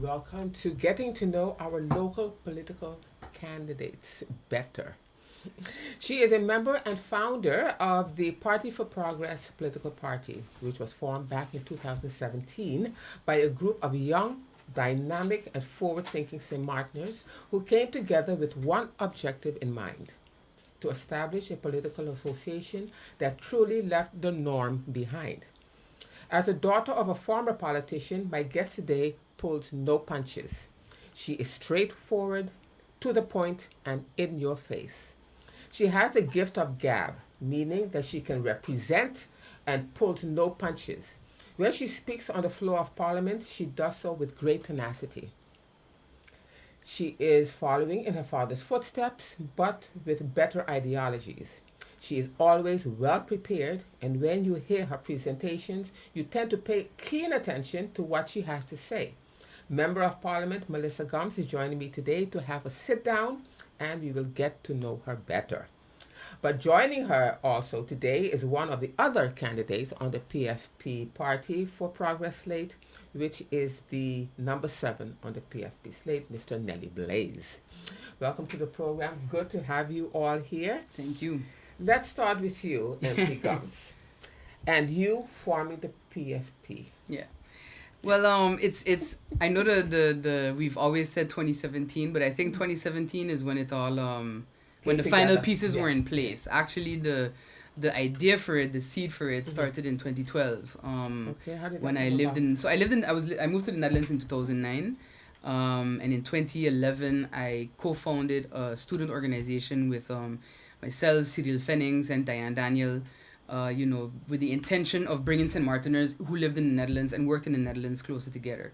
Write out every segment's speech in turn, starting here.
welcome to getting to know our local political candidates better. She is a member and founder of the Party for Progress political party, which was formed back in 2017 by a group of young, dynamic, and forward thinking St. Martiners who came together with one objective in mind: to establish a political association that truly left the norm behind. As the daughter of a former politician, my guest today pulls no punches. She is straightforward, to the point, and in your face. She has the gift of gab, meaning that she can represent and pulls no punches. When she speaks on the floor of Parliament, she does so with great tenacity. She is following in her father's footsteps, but with better ideologies. She is always well prepared, and when you hear her presentations, you tend to pay keen attention to what she has to say. Member of Parliament Melissa Gumbs is joining me today to have a sit down, and we will get to know her better. But joining her also today is one of the other candidates on the PFP Party for Progress slate, which is the number 7 on the PFP slate, Mr. Nelly Blaise. Welcome to the program. Good to have you all here. Thank you. Let's start with you, MP Gumbs, and you forming the PFP. Yeah. Well, it's. I know the we've always said 2017, but I think 2017 is when it all when the final pieces were in place. Actually, the idea for it, the seed for it, started in 2012. Okay, how did when that I come lived about? in. So I moved to the Netherlands in 2009. And in 2011, I co-founded a student organization with myself, Cyril Fennings, and Diane Daniel, with the intention of bringing St. Martiners who lived in the Netherlands and worked in the Netherlands closer together.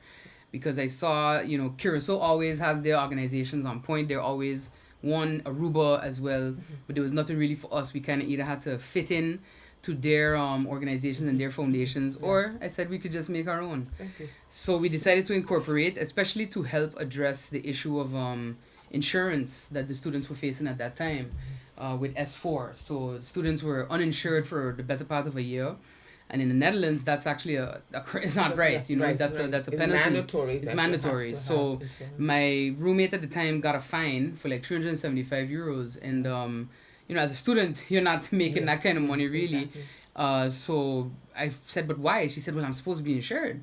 Because I saw, Curacao always has their organizations on point. They're always Aruba as well, but there was nothing really for us. We kind of either had to fit in to their organizations and their foundations, or I said we could just make our own. Thank you. So we decided to incorporate, especially to help address the issue of insurance that the students were facing at that time with S4. So the students were uninsured for the better part of a year. And in the Netherlands, that's actually it's not right, that's a penalty. Mandatory. It's mandatory. So my roommate at the time got a fine for like 375 euros. And, as a student, you're not making that kind of money really. Exactly. So I said, but why? She said, well, I'm supposed to be insured.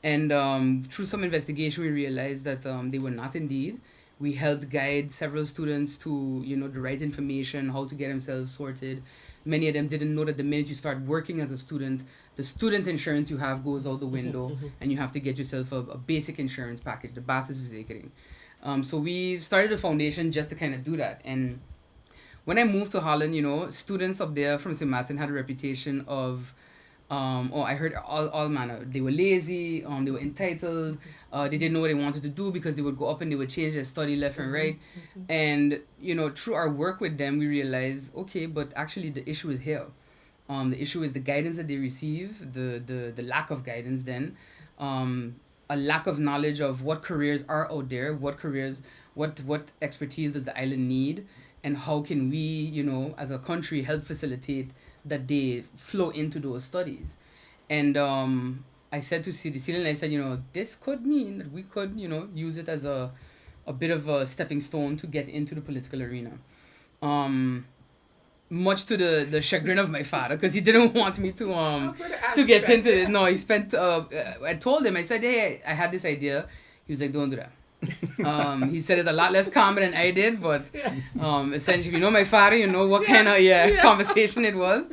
And through some investigation, we realized that they were not indeed. We helped guide several students to, the right information, how to get themselves sorted. Many of them didn't know that the minute you start working as a student, the student insurance you have goes out the window, and you have to get yourself a basic insurance package, the basisverzekering. So we started a foundation just to kind of do that. And when I moved to Holland, students up there from St. Martin had a reputation of, I heard all manner. They were lazy, they were entitled, they didn't know what they wanted to do because they would go up and they would change their study left and right. And, through our work with them, we realized, okay, but actually the issue is here. The issue is the guidance that they receive, the lack of guidance then, a lack of knowledge of what careers are out there, what expertise does the island need, and how can we, as a country, help facilitate that they flow into those studies. And I said to Cecilia, and I said, this could mean that we could, use it as a bit of a stepping stone to get into the political arena. Much to the chagrin of my father, because he didn't want me to get into it. No, he spent, I told him, I said, hey, I had this idea. He was like, don't do that. He said it a lot less calm than I did, but essentially, my father, what kind of conversation it was.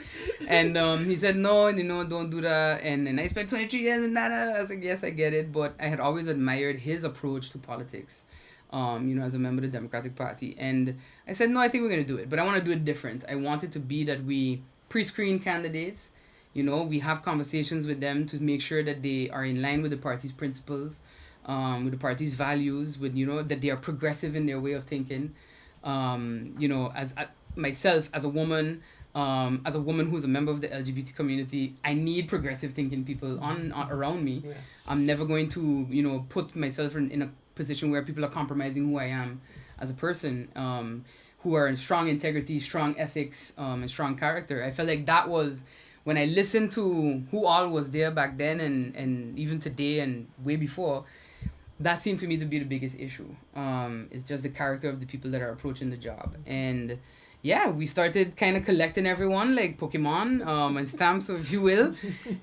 And he said, no, don't do that. And I spent 23 years in that. I was like, yes, I get it. But I had always admired his approach to politics, as a member of the Democratic Party. And I said, no, I think we're going to do it. But I want to do it different. I want it to be that we pre-screen candidates. We have conversations with them to make sure that they are in line with the party's principles, with the party's values, with, that they are progressive in their way of thinking. As myself, as a woman who's a member of the LGBT community, I need progressive thinking people around me. Yeah. I'm never going to, put myself in a position where people are compromising who I am as a person, who are in strong integrity, strong ethics, and strong character. I felt like that was, when I listened to who all was there back then and even today and way before, that seemed to me to be the biggest issue. It's just the character of the people that are approaching the job. And yeah, we started kind of collecting everyone like Pokemon and stamps, if you will.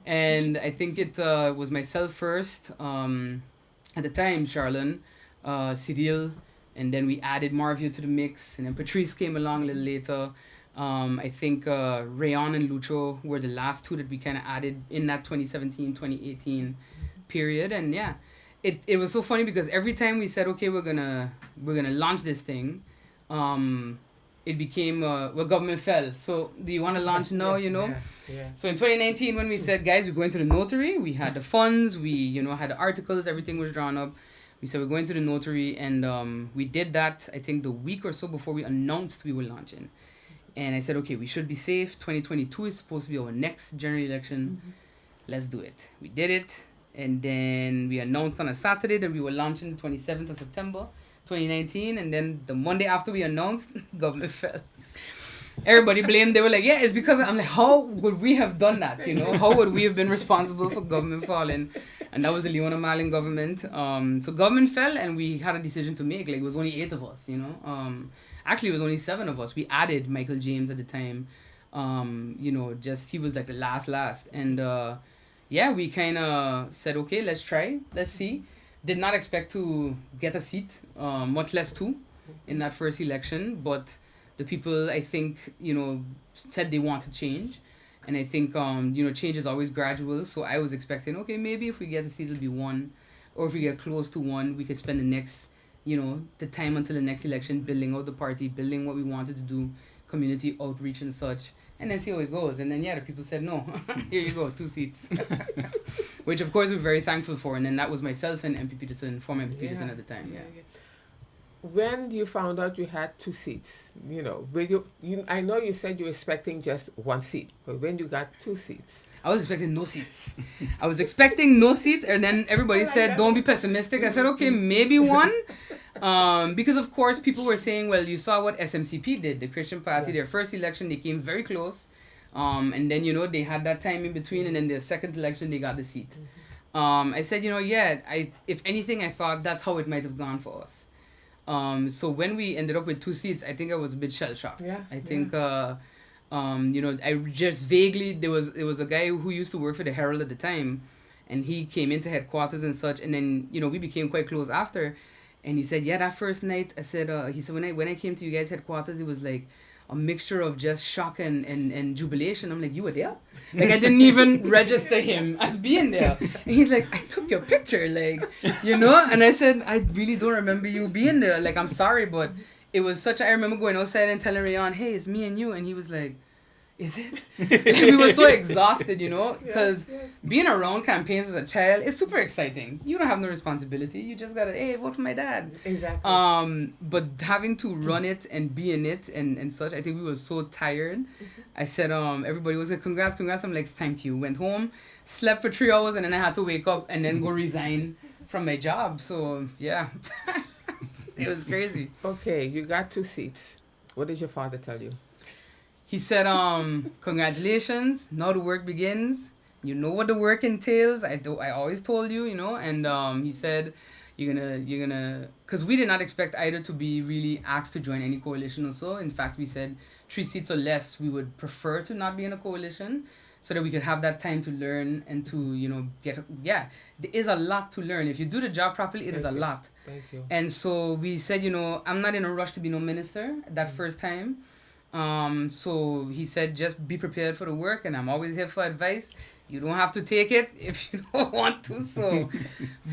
And I think it was myself first. At the time, Charlene, Cyril, and then we added Marvio to the mix. And then Patrice came along a little later. I think Rayon and Lucho were the last two that we kind of added in that 2017, 2018 period. And yeah, it was so funny because every time we said, okay, we're gonna launch this thing, it became government fell. So do you want to launch now? Yeah. So in 2019, when we said, guys, we're going to the notary, we had the funds, we had the articles, everything was drawn up. We said we're going to the notary, and we did that. I think the week or so before we announced we were launching. And I said, okay, we should be safe. 2022 is supposed to be our next general election. Let's do it. We did it. And then we announced on a Saturday that we were launching the 27th of September, 2019. And then the Monday after we announced, government fell. Everybody blamed. They were like, yeah, it's because... I'm like, how would we have done that? How would we have been responsible for government falling? And that was the Leona Marlin government. So government fell, and we had a decision to make. Like, it was only 8 of us, Actually, it was only 7 of us. We added Michael James at the time. He was like the last. And yeah, we kind of said, okay, let's try. Let's see. Did not expect to get a seat, much less 2 in that first election. But the people, I think, said they want to change. And I think, change is always gradual. So I was expecting, okay, maybe if we get a seat, it'll be 1. Or if we get close to 1, we could spend the next... the time until the next election, building out the party, building what we wanted to do, community outreach and such, and then see how it goes. And then, the people said, no, here you go, 2 seats. Which, of course, we're very thankful for. And then that was myself and MP Peterson, former MP Peterson at the time, When you found out you had 2 seats, I know you said you were expecting just 1 seat, but when you got 2 seats... I was expecting no seats. And then everybody said, don't be pessimistic. I said, okay, maybe 1. Because, of course, people were saying, well, you saw what SMCP did, the Christian Party, their first election, they came very close. And then, they had that time in between, and then their second election, they got the seat. I said, if anything, I thought that's how it might have gone for us. So when we ended up with 2 seats, I think I was a bit shell-shocked. I think... I just vaguely, there was a guy who used to work for the Herald at the time, and he came into headquarters and such, and then, we became quite close after, and he said, that first night, I said, he said, when I came to you guys' headquarters, it was like a mixture of just shock and jubilation. I'm like, you were there? Like, I didn't even register him as being there. And he's like, I took your picture, like, and I said, I really don't remember you being there. Like, I'm sorry, but... It was I remember going outside and telling Rayon, hey, it's me and you. And he was like, is it? Like, we were so exhausted, because being around campaigns as a child is super exciting. You don't have no responsibility. You just got to, hey, vote for my dad. Exactly. But having to run it and be in it and such, I think we were so tired. I said, everybody was like, congrats. I'm like, thank you. Went home, slept for 3 hours, and then I had to wake up and then go resign from my job. So, yeah. It was crazy. Okay, you got 2 seats. What did your father tell you? He said, congratulations. Now the work begins. You know what the work entails. I always told you, and he said, you're gonna, because we did not expect either to be really asked to join any coalition or so. In fact, we said 3 seats or less, we would prefer to not be in a coalition so that we could have that time to learn and to, there is a lot to learn. If you do the job properly, it is a lot. Thank you. And so we said, I'm not in a rush to be no minister that first time. So he said, just be prepared for the work, and I'm always here for advice. You don't have to take it if you don't want to. So,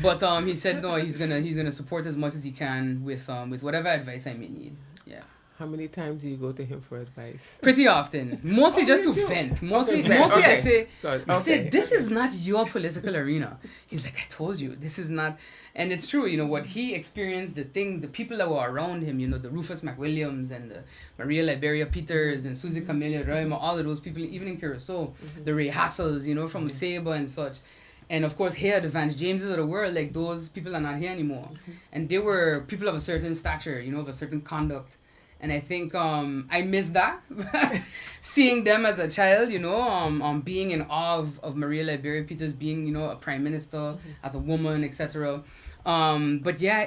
but he said no, he's gonna support as much as he can with whatever advice I may need. Yeah. How many times do you go to him for advice? Pretty often. Mostly just to vent. Mostly okay. I say, this is not your political arena. He's like, I told you, this is not. And it's true, what he experienced, the people that were around him, the Rufus McWilliams and the Maria Liberia Peters and Susie Camilla Roima, all of those people, even in Curacao, the Ray Hassels, from Sabre and such. And of course, here, the Vance Jameses of the world, like, those people are not here anymore. And they were people of a certain stature, of a certain conduct. And I think I miss that, seeing them as a child, being in awe of Maria Liberia Peters being, a prime minister, as a woman, etc. But yeah,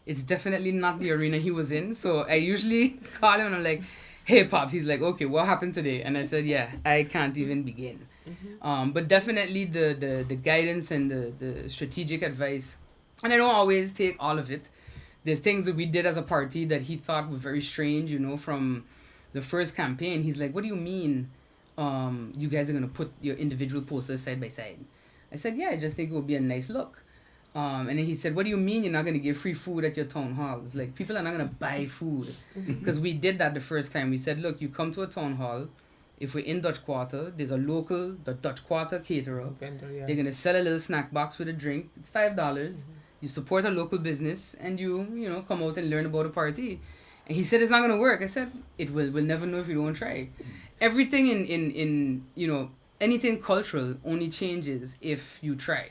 it's definitely not the arena he was in. So I usually call him and I'm like, "Hey, pops." He's like, "Okay, what happened today?" And I said, "Yeah, I can't even begin." But definitely the guidance and the strategic advice, and I don't always take all of it. There's things that we did as a party that he thought were very strange, from the first campaign. He's like, "What do you mean you guys are going to put your individual posters side by side?" I said, "Yeah, I just think it would be a nice look." And then he said, "What do you mean you're not going to give free food at your town halls? Like, people are not going to buy food." Because we did that the first time. We said, "Look, you come to a town hall. If we're in Dutch Quarter, there's the Dutch Quarter caterer. Vendor, yeah. They're going to sell a little snack box with a drink. It's $5. You support a local business, and come out and learn about a party." And he said, "It's not going to work." I said, "It will. We'll never know if you don't try." Everything in anything cultural only changes if you try.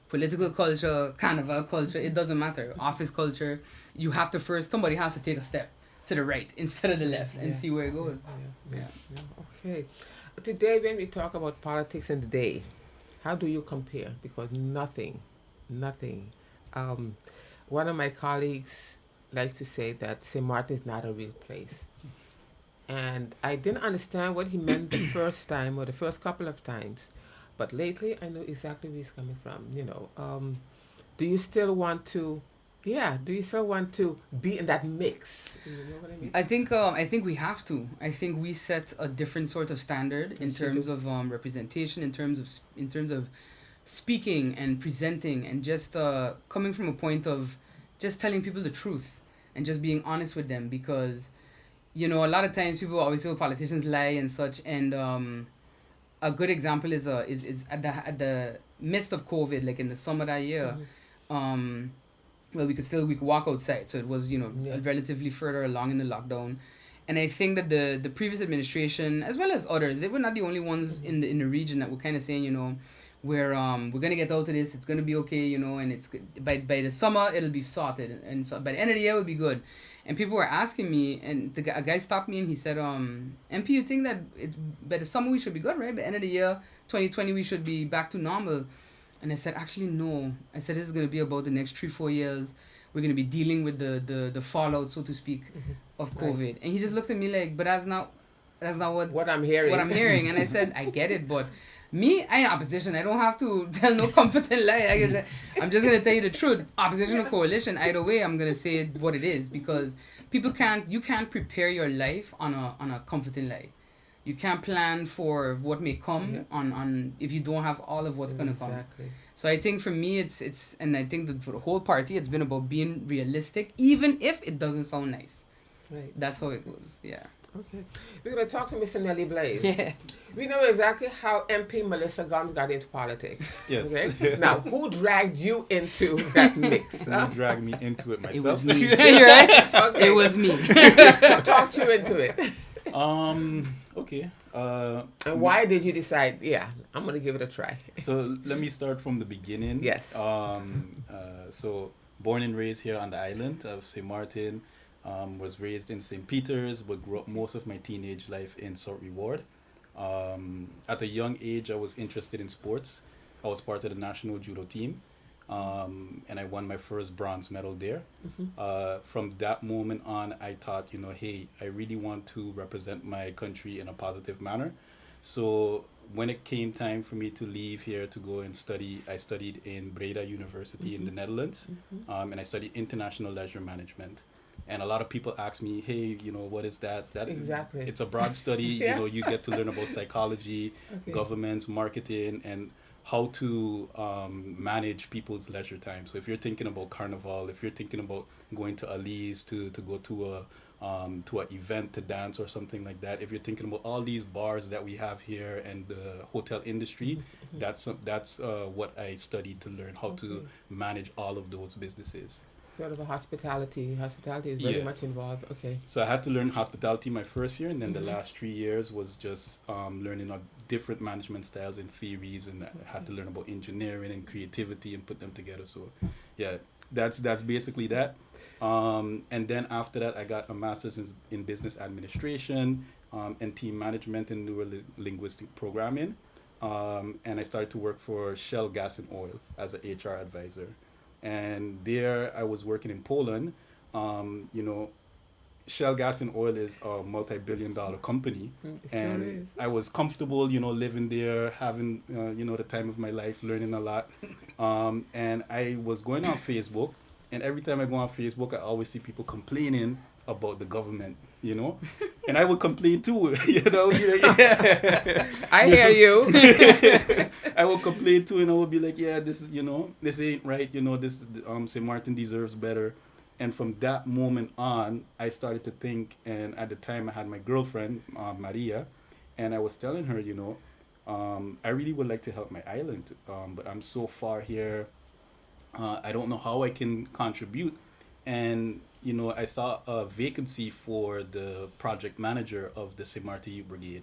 Political culture, carnival culture, it doesn't matter. Office culture, you have to somebody has to take a step to the right instead of the left and see where it goes. Yeah. Okay. Today, when we talk about politics in the day, how do you compare? Because nothing. One of my colleagues likes to say that St. Martin is not a real place. And I didn't understand what he meant the first time or the first couple of times. But lately, I know exactly where he's coming from. Do you still want to, do you still want to be in that mix? You know what I mean? I think we have to. I think we set a different sort of standard in Yes, you terms do. of representation, in terms of speaking and presenting, and just coming from a point of just telling people the truth and just being honest with them. Because a lot of times people always say, "Oh, politicians lie," and such. And a good example is at the midst of COVID, like in the summer that year. Um, well, we could walk outside, so it was Yeah. relatively further along in the lockdown. And I think that the previous administration, as well as others, they were not the only ones in the region that were kind of saying, we're gonna get out of this. It's gonna be okay, and it's good. By the summer it'll be sorted, and so by the end of the year it'll be good. And people were asking me, and a guy stopped me and he said, "MP, you think that by the summer we should be good, right? By the end of the year, 2020, we should be back to normal?" And I said, "Actually, no." I said, "This is going to be about the next 3-4 years. We're going to be dealing with the fallout, so to speak, of Right. COVID." And he just looked at me like, "But that's not What I'm hearing. what I'm hearing." And I said, "I get it, but me, I am opposition. I don't have to tell no comforting lie. I'm just going to tell you the truth. Opposition or coalition, either way, I'm going to say what it is, because you can't prepare your life on a comforting lie. You can't plan for what may come on if you don't have all of what's going to come." Exactly. So I think for me, it's and I think that for the whole party, it's been about being realistic, even if it doesn't sound nice. Right. That's how it goes. Yeah. Okay. We're going to talk to Mr. Nelly Blaise. Yeah. We know exactly how MP Melissa Gumbs got into politics. Yes. Okay? Now, who dragged you into that mix? You Huh? dragged me into it It myself. was me. You're right. Okay. It was me. Who talked you into it? Okay. And why did you decide, I'm going to give it a try? So let me start from the beginning. Yes. So born and raised here on the island of St. Martin, was raised in St. Peter's, but grew up most of my teenage life in South Reward. At a young age, I was interested in sports. I was part of the national judo team, and I won my first bronze medal there. From that moment on, I thought, hey, I really want to represent my country in a positive manner. So when it came time for me to leave here to go and study, I studied in Breda University in the Netherlands, and I studied international leisure management. And a lot of people ask me, "Hey, what is that?" Exactly. It's a broad study. Yeah. You get to learn about psychology, governance, marketing, and how to manage people's leisure time. So if you're thinking about carnival, if you're thinking about going to Ali's to go to an event to dance or something like that, if you're thinking about all these bars that we have here and the hotel industry, that's what I studied to learn how to manage all of those businesses. Sort of a hospitality. Hospitality is very Yeah. much involved. Okay. So I had to learn hospitality my first year, and then the last 3 years was just learning different management styles and theories, and I had to learn about engineering and creativity and put them together. So, yeah, that's basically that. And then after that, I got a master's in business administration and team management and neuro-linguistic programming, and I started to work for Shell Gas and Oil as an HR advisor. And there I was working in Poland. You know, Shell Gas and Oil is a multi-billion-dollar company, It sure and is. I was comfortable, you know, living there, having you know, the time of my life, learning a lot. And I was going on Facebook, and every time I go on Facebook, I always see people complaining about the government, you know, and I would complain too, you know, be like, yeah. I hear you. I would complain too, and I would be like, yeah, this is, you know, this ain't right, you know, this St. Martin deserves better. And from that moment on, I started to think, and at the time I had my girlfriend, Maria, and I was telling her, you know, I really would like to help my island, but I'm so far here. I don't know how I can contribute. And, you know, I saw a vacancy for the project manager of the St. Martin Youth Brigade.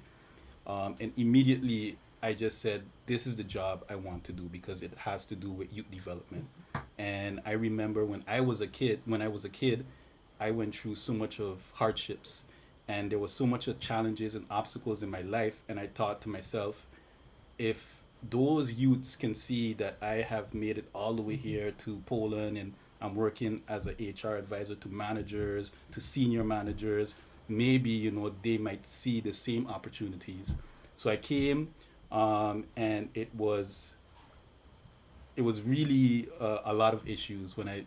And immediately I just said, this is the job I want to do because it has to do with youth development. And I remember when I was a kid, I went through so much of hardships, and there was so much of challenges and obstacles in my life. And I thought to myself, if those youths can see that I have made it all the way here to Poland, and I'm working as a HR advisor to managers, to senior managers, maybe, you know, they might see the same opportunities. So I came, and it was really a lot of issues when I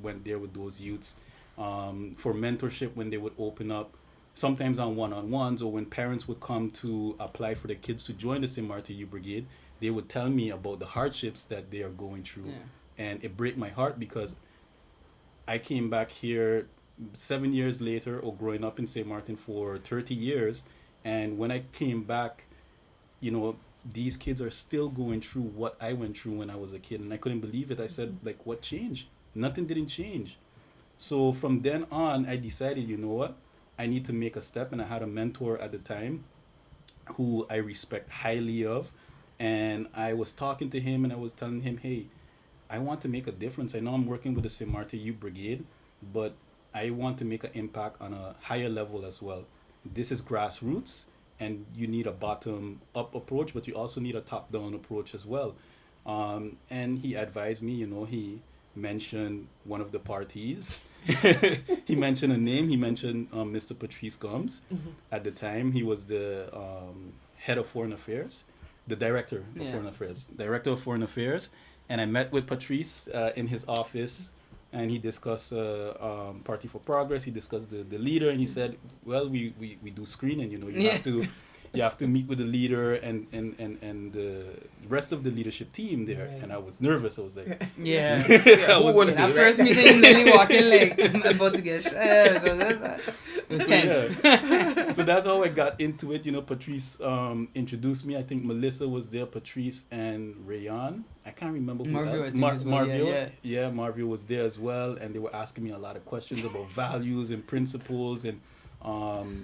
went there with those youths, for mentorship when they would open up, sometimes on one-on-ones, or when parents would come to apply for their kids to join the St. Martin Youth Brigade, they would tell me about the hardships that they are going through, Yeah. and it break my heart because I came back here 7 years later, or growing up in St. Martin for 30 years, and when I came back, you know, these kids are still going through what I went through when I was a kid, and I couldn't believe it. I said, like, what changed? Nothing didn't change. So from then on, I decided, you know what? I need to make a step, and I had a mentor at the time who I respect highly of, and I was talking to him, and I was telling him, hey, I want to make a difference. I know I'm working with the St. Martin Youth Brigade, but I want to make an impact on a higher level as well. This is grassroots, and you need a bottom up approach, but you also need a top down approach as well. And he advised me, you know, he mentioned one of the parties. He mentioned a name. He mentioned Mr. Patrice Gumbs. At the time, he was the head of foreign affairs, the director of Yeah. foreign affairs, director of foreign affairs. And I met with Patrice in his office, and he discussed Party for Progress. He discussed the leader, and he said, well, we do screening, you know, you Yeah. have to you have to meet with the leader and the rest of the leadership team there. Right. And I was nervous. I was like, Yeah. I Who was- wouldn't That be, first right? meeting, then you walk in like, I'm about to get it was So, tense. yeah. So that's how I got into it. You know, Patrice introduced me. I think Melissa was there, Patrice and Rayon. I can't remember who Marvio, I else. think, as well. Yeah, Marvio. yeah. Marvio was there as well, and they were asking me a lot of questions about values and principles, and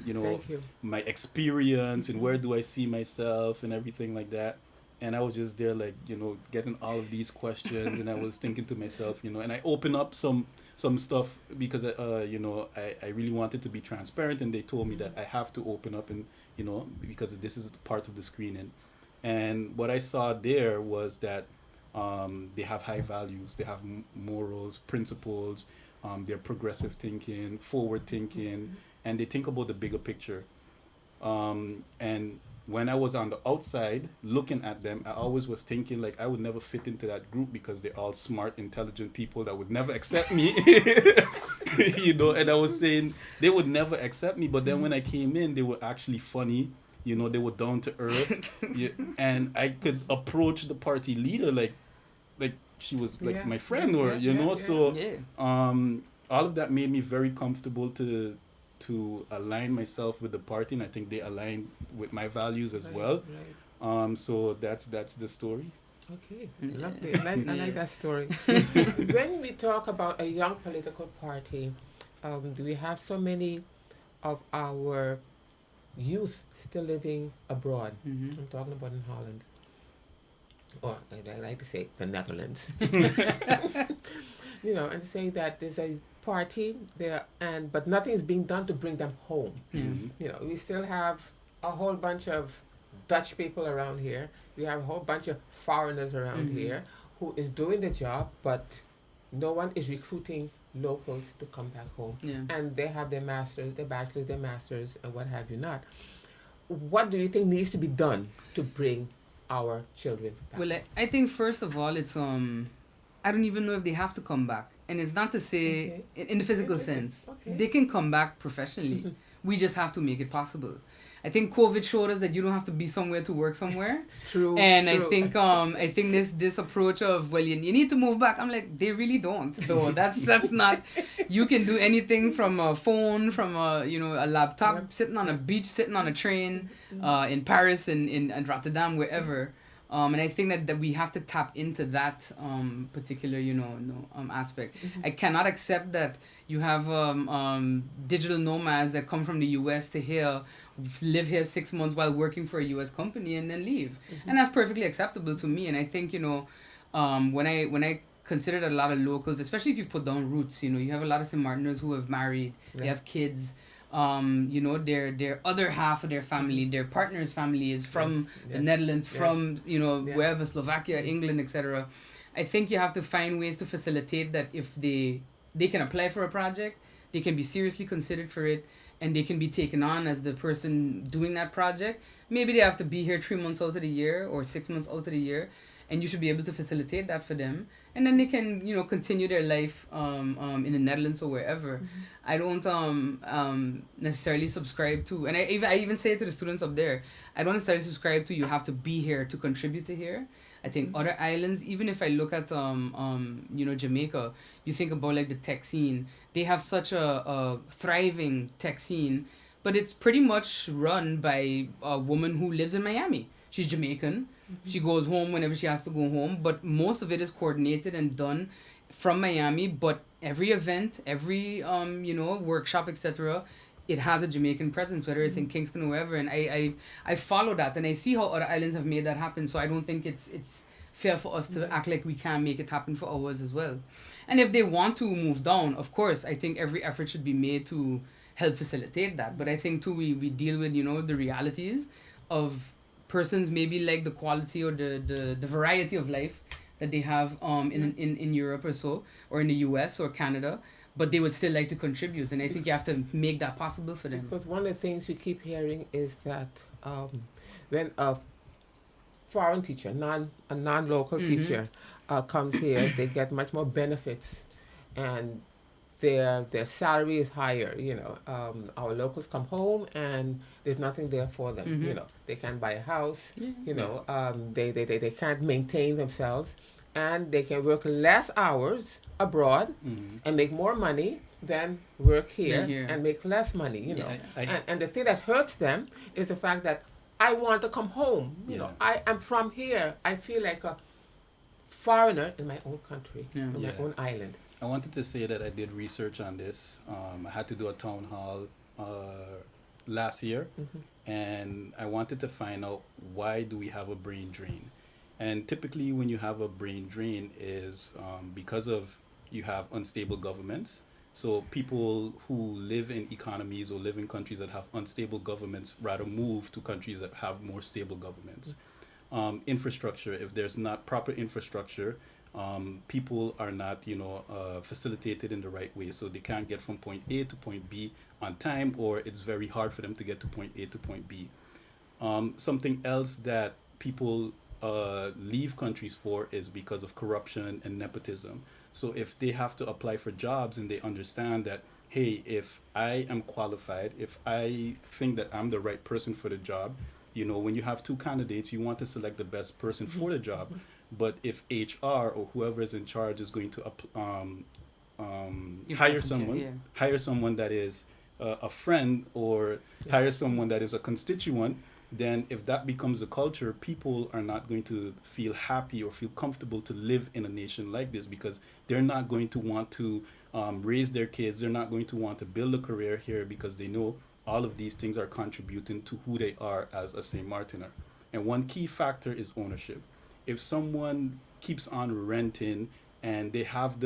you know, Thank you. my experience and where do I see myself and everything like that. And I was just there, like, you know, getting all of these questions, and I was thinking to myself, you know, and I opened up some stuff because you know, I really wanted to be transparent, and they told me that I have to open up, and you know, because this is part of the screening. And what I saw there was that they have high values, they have morals, principles, they're progressive thinking, forward thinking, and they think about the bigger picture. And when I was on the outside looking at them, I always was thinking like I would never fit into that group because they're all smart, intelligent people that would never accept me. You know, and I was saying they would never accept me, but then when I came in, they were actually funny. You know, they were down to earth, yeah, and I could approach the party leader like she was like Yeah, my friend, yeah, or yeah, you yeah, know. yeah. So Yeah. all of that made me very comfortable to align myself with the party, and I think they align with my values as Right, well. right. So that's the story. Okay, Yeah. lovely. I Yeah. like that story. When we talk about a young political party, do we have so many of our youth still living abroad? Mm-hmm. I'm talking about in Holland, or I like to say the Netherlands. You know, and say that there's a party there, and but nothing is being done to bring them home. Yeah. Mhm. You know, we still have a whole bunch of Dutch people around here. We have a whole bunch of foreigners around Mhm. here who is doing the job, but no one is recruiting locals to come back home. Yeah. And they have their masters, their bachelors, their masters, and what have you not. What do you think needs to be done to bring our children back? Well, I think first of all, it's I don't even know if they have to come back, and it's not to say Okay. in the physical Okay. sense Okay. they can come back professionally. We just have to make it possible. I think COVID showed us that you don't have to be somewhere to work somewhere. True. And true. I think this approach of, well, you need to move back. I'm like, they really don't though. That's not. You can do anything from a phone, from a laptop, Yep. sitting on a beach, sitting on a train, in Paris, in Rotterdam, wherever. And I think that we have to tap into that particular aspect. I cannot accept that you have digital nomads that come from the U.S. to here, live here 6 months while working for a U.S. company and then leave, and that's perfectly acceptable to me. And I think when I consider that a lot of locals, especially if you've put down roots, you have a lot of St. Martiners who have married, they have kids. Their other half of their family, their partner's family is from the Netherlands, from wherever, Slovakia, England, etc. I think you have to find ways to facilitate that. If they can apply for a project, they can be seriously considered for it, and they can be taken on as the person doing that project. Maybe they have to be here 3 months out of the year or 6 months out of the year, and you should be able to facilitate that for them, and then they can continue their life in the Netherlands or wherever. I don't necessarily subscribe to, and I even say it to the students up there, I don't necessarily subscribe to you have to be here to contribute to here. I think other islands, even if I look at Jamaica, you think about like the tech scene, they have such a thriving tech scene, but it's pretty much run by a woman who lives in Miami. She's Jamaican. She goes home whenever she has to go home, but most of it is coordinated and done from Miami. But every event, every workshop, etc., it has a Jamaican presence, whether it's in Kingston or wherever. And I follow that, and I see how other islands have made that happen. So I don't think it's fair for us to act like we can't make it happen for ours as well. And if they want to move down, of course, I think every effort should be made to help facilitate that. But I think too we deal with the realities of persons, maybe like the quality or the variety of life that they have in Europe or so, or in the US or Canada, but they would still like to contribute, and I think you have to make that possible for them. Because one of the things we keep hearing is that when a foreign teacher, a non-local teacher comes here, they get much more benefits, and their salary is higher. Our locals come home and there's nothing there for them. They can't buy a house. They can't maintain themselves, and they can work less hours abroad and make more money than work here and make less money. And the thing that hurts them is the fact that I want to come home. I am from here. I feel like a foreigner in my own country, in my own island. I wanted to say that I did research on this. I had to do a town hall last year, and I wanted to find out why do we have a brain drain. And typically when you have a brain drain is because of you have unstable governments. So people who live in economies or live in countries that have unstable governments rather move to countries that have more stable governments. Infrastructure, if there's not proper infrastructure, people are not, facilitated in the right way. So they can't get from point A to point B on time, or it's very hard for them to get to point A to point B. Something else that people leave countries for is because of corruption and nepotism. So if they have to apply for jobs and they understand that, hey, if I am qualified, if I think that I'm the right person for the job, when you have two candidates, you want to select the best person for the job. But if HR or whoever is in charge is going to hire someone that is a friend, or hire someone that is a constituent, then if that becomes a culture, people are not going to feel happy or feel comfortable to live in a nation like this, because they're not going to want to raise their kids. They're not going to want to build a career here, because they know all of these things are contributing to who they are as a St. Martiner. And one key factor is ownership. If someone keeps on renting and they have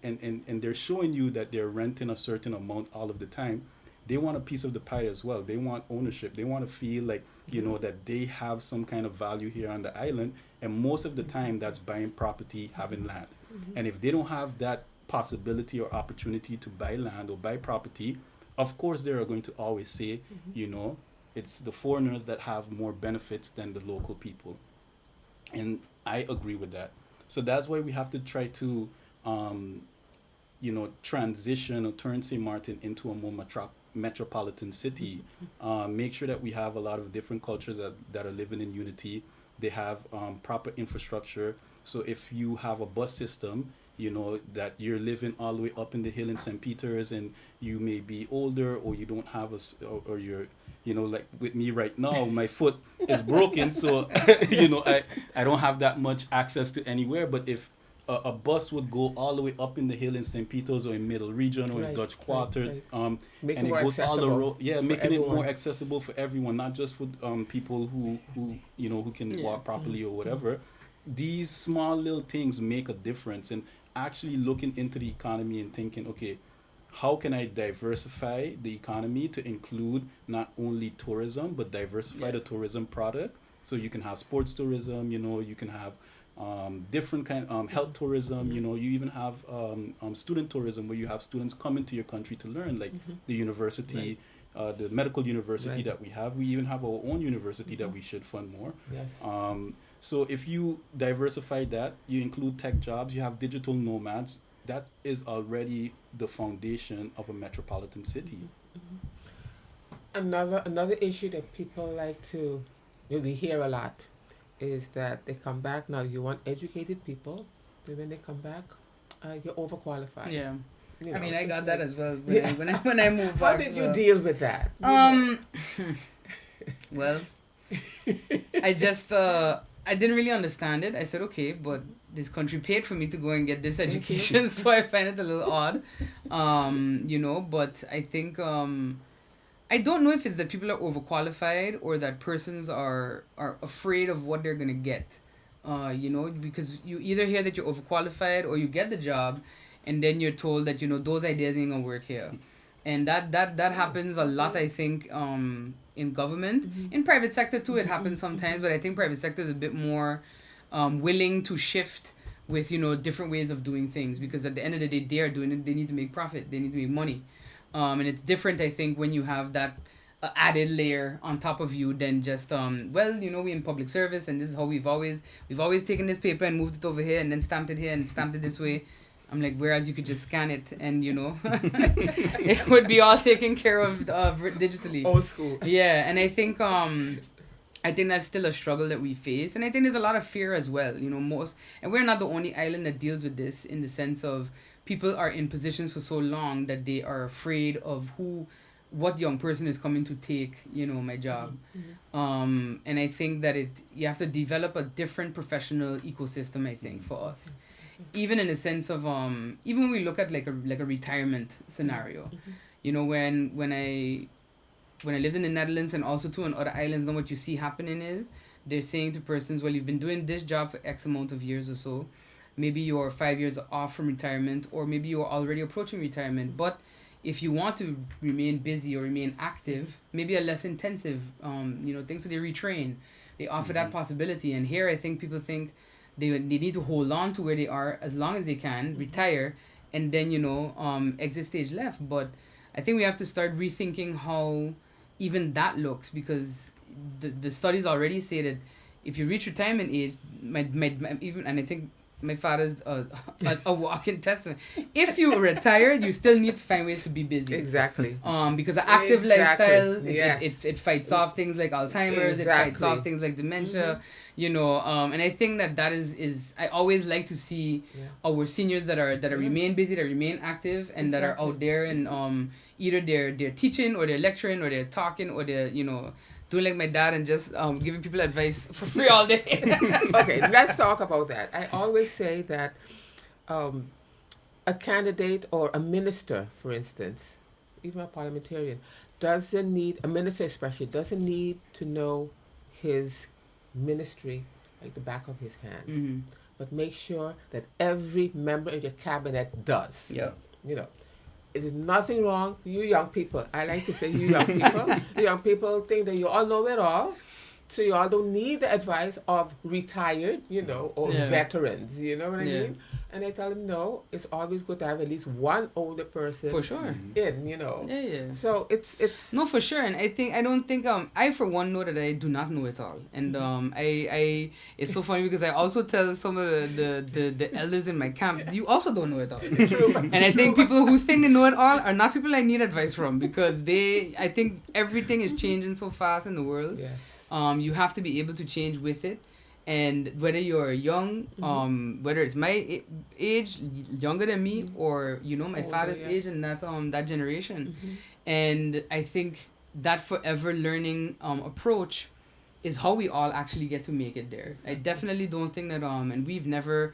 and they're showing you that they're renting a certain amount all of the time, they want a piece of the pie as well. They want ownership. They want to feel like, that they have some kind of value here on the island. And most of the time that's buying property, having land. And if they don't have that possibility or opportunity to buy land or buy property, of course they are going to always say, you know, it's the foreigners that have more benefits than the local people. And I agree with that. So that's why we have to try to, you know, transition or turn St. Martin into a more metropolitan city. Make sure that we have a lot of different cultures that are living in unity. They have proper infrastructure. So if you have a bus system, you know, that you're living all the way up in the hill in St. Peter's and you may be older or you don't have or you're, you know, like with me right now, my foot is broken. So, you know, I don't have that much access to anywhere. But if a bus would go all the way up in the hill in St. Peter's or in Middle Region or in Dutch Quarter, and it goes all the road, making it more accessible for everyone, not just for people who you know, who can walk properly or whatever. These small little things make a difference, and actually looking into the economy and thinking, okay, how can I diversify the economy to include not only tourism but diversify the tourism product? So you can have sports tourism, you know, you can have different kind health tourism, you know, you even have student tourism where you have students coming to your country to learn, like the university, the medical university that we have. We even have our own university that we should fund more. Yes. So if you diversify that, you include tech jobs, you have digital nomads, that is already the foundation of a metropolitan city. Another issue that people like to, we hear a lot, is that they come back. Now you want educated people, but when they come back, you're overqualified. Yeah. You know, I mean, I got like, that as well when I moved back. How did you deal with that? Well, I just I didn't really understand it. I said, okay, but this country paid for me to go and get this education, so I find it a little odd, you know. But I think I don't know if it's that people are overqualified or that persons are afraid of what they're gonna get, you know, because you either hear that you're overqualified or you get the job, and then you're told that, you know, those ideas ain't gonna work here, and that happens a lot, I think, in government. In private sector too, it happens sometimes, but I think private sector is a bit more willing to shift with, you know, different ways of doing things, because at the end of the day, they are doing it, they need to make profit, they need to make money, and it's different, I think, when you have that added layer on top of you than just well, you know, we in public service and this is how we've always taken this paper and moved it over here and then stamped it here and stamped it this way. I'm like, whereas you could just scan it and, you know, it would be all taken care of digitally. Old school. Yeah, and I think that's still a struggle that we face, and I think there's a lot of fear as well. You know, and we're not the only island that deals with this, in the sense of people are in positions for so long that they are afraid of what young person is coming to take, you know, my job. And I think that you have to develop a different professional ecosystem, I think, for us. Even in the sense of even when we look at like a retirement scenario, you know, when I lived in the Netherlands and also too on other islands, now what you see happening is they're saying to persons, well, you've been doing this job for X amount of years or so, maybe you're 5 years off from retirement, or maybe you're already approaching retirement, but if you want to remain busy or remain active, maybe a less intensive you know, things, so they retrain, they offer that possibility. And here I think people think they need to hold on to where they are as long as they can, retire, and then, you know, exit stage left. But I think we have to start rethinking how even that looks, because the studies already say that if you reach retirement age, and I think my father's a walking testament. If you retire, you still need to find ways to be busy. Exactly. Because an active lifestyle, it fights off things like Alzheimer's, it fights off things like dementia, you know. And I think that is I always like to see our seniors that remain busy, that remain active, and that are out there, and either they're teaching or they're lecturing or they're talking or they're, you know, doing like my dad and just giving people advice for free all day. Okay, let's talk about that. I always say that a candidate or a minister, for instance, even a parliamentarian, a minister especially, doesn't need to know his ministry like the back of his hand. But make sure that every member in your cabinet does. Yeah. You know, there's nothing wrong. You young people, I like to say you young people. You young people think that you all know it all. So you all don't need the advice of retired, you know, or veterans, you know what I mean? And I tell them, no, it's always good to have at least one older person For sure. in, you know. Yeah, yeah. So it's No, for sure, and I don't think I for one know that I do not know it all, and I it's so funny because I also tell some of the elders in my camp, you also don't know it all, true. and I think people who think they know it all are not people I need advice from, because I think everything is changing so fast in the world. Yes. You have to be able to change with it, and whether you're young, whether it's my age, younger than me, or my Older, father's yeah. age and that generation. And I think that forever learning approach is how we all actually get to make it there. I definitely don't think that and we've never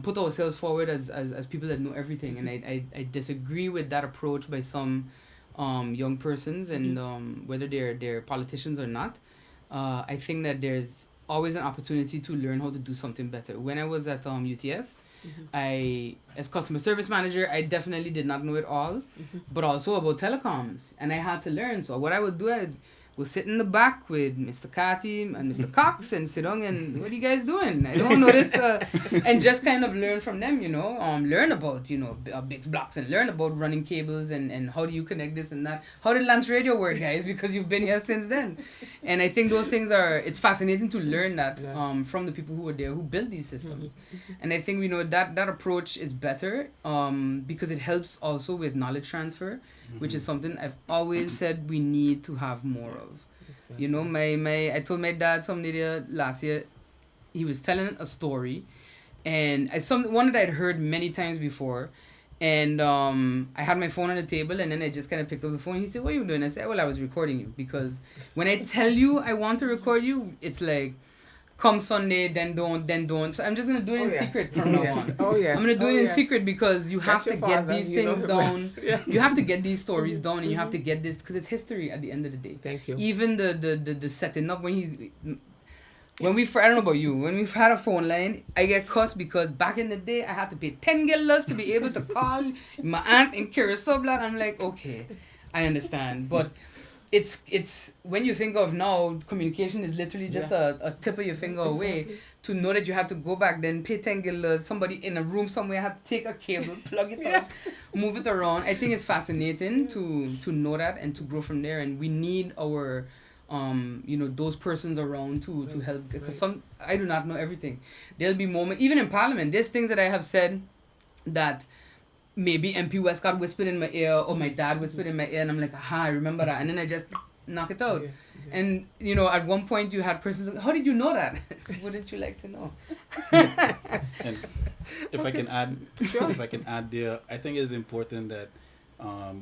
put ourselves forward as people that know everything, and I disagree with that approach by some young persons, and whether they're politicians or not. I think that there's always an opportunity to learn how to do something better. When I was at UTS, as customer service manager, I definitely did not know it all, but also about telecoms, and I had to learn. So what I would do, I would sit in the back with Mr. Cathy and Mr. Cox and sit down and, what are you guys doing? I don't know this, and just kind of learn from them, learn about, big blocks, and learn about running cables, and how do you connect this and that. How did Lance Radio work, guys? Because you've been here since then. And I think those things it's fascinating to learn that from the people who were there, who built these systems. And I think, that approach is better because it helps also with knowledge transfer, which is something I've always said we need to have more of. Exactly. I told my dad somebody there last year, he was telling a story, and one that I'd heard many times before, and I had my phone on the table, and then I just kind of picked up the phone. He said, "What are you doing?" I said, "Well, I was recording you, because when I tell you I want to record you, it's like, come Sunday, then don't. So I'm just going to do it in secret from now on. Oh, yes. I'm going to do it in secret, because you have to get these things down. You have to get these stories down, and you have to get this, because it's history at the end of the day. Thank you. Even the setting up, I don't know about you, when we've had a phone line, I get cussed because back in the day, I had to pay $10 to be able to call my aunt in Curacao. I'm like, okay, I understand. But it's when you think of now, communication is literally just a tip of your finger away. To know that you have to go back then, pay $10, somebody in a room somewhere have to take a cable, plug it up, move it around. I think it's fascinating to know that and to grow from there. And we need our those persons around to help, because I do not know everything. There'll be moments, even in Parliament, there's things that I have said that maybe MP Westcott whispered in my ear, or my dad whispered in my ear, and I'm like, aha, I remember that, and then I just knock it out. And at one point you had persons like, how did you know that? So, wouldn't you like to know? And if I can add there, I think it's important that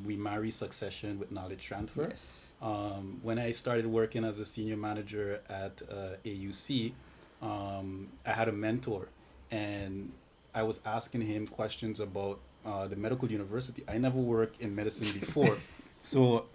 we marry succession with knowledge transfer. Yes. When I started working as a senior manager at AUC, I had a mentor, and I was asking him questions about the medical university. I never worked in medicine before, so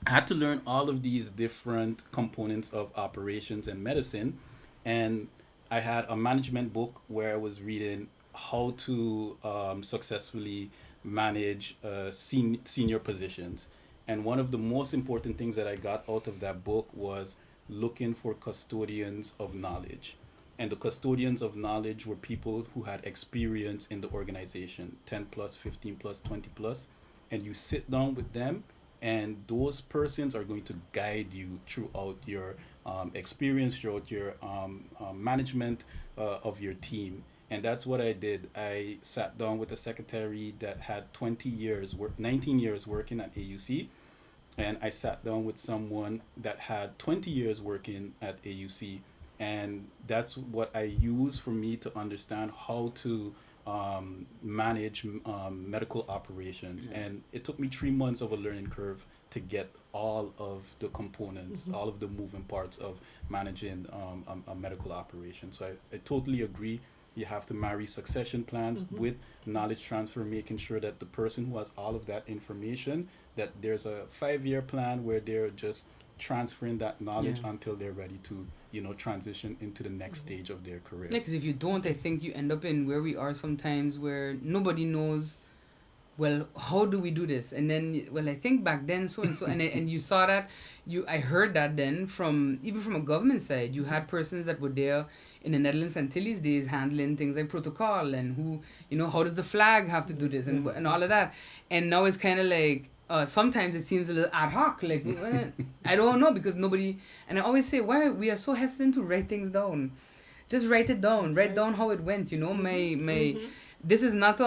I had to learn all of these different components of operations and medicine. And I had a management book where I was reading how to successfully manage senior positions. And one of the most important things that I got out of that book was looking for custodians of knowledge. And the custodians of knowledge were people who had experience in the organization, 10 plus, 15 plus, 20 plus. And you sit down with them, and those persons are going to guide you throughout your experience, throughout your management of your team. And that's what I did. I sat down with a secretary that had 19 years working at AUC. And I sat down with someone that had 20 years working at AUC. And that's what I use for me to understand how to manage medical operations. And it took me 3 months of a learning curve to get all of the components, all of the moving parts of managing a medical operation. So I totally agree. You have to marry succession plans with knowledge transfer, making sure that the person who has all of that information, that there's a 5-year plan where they're just transferring that knowledge until they're ready to, transition into the next stage of their career. Yeah, because if you don't, I think you end up in where we are sometimes, where nobody knows well, how do we do this? And then, well, I think back then so and so, and you saw that, I heard that then from even from a government side, you had persons that were there in the Netherlands Antilles days handling things like protocol and who, how does the flag have to do this and all of that, and now it's kind of like. Sometimes it seems a little ad hoc, like I don't know because nobody. And I always say, why we are so hesitant to write things down. Just write it down. That's write down how it went. My this is not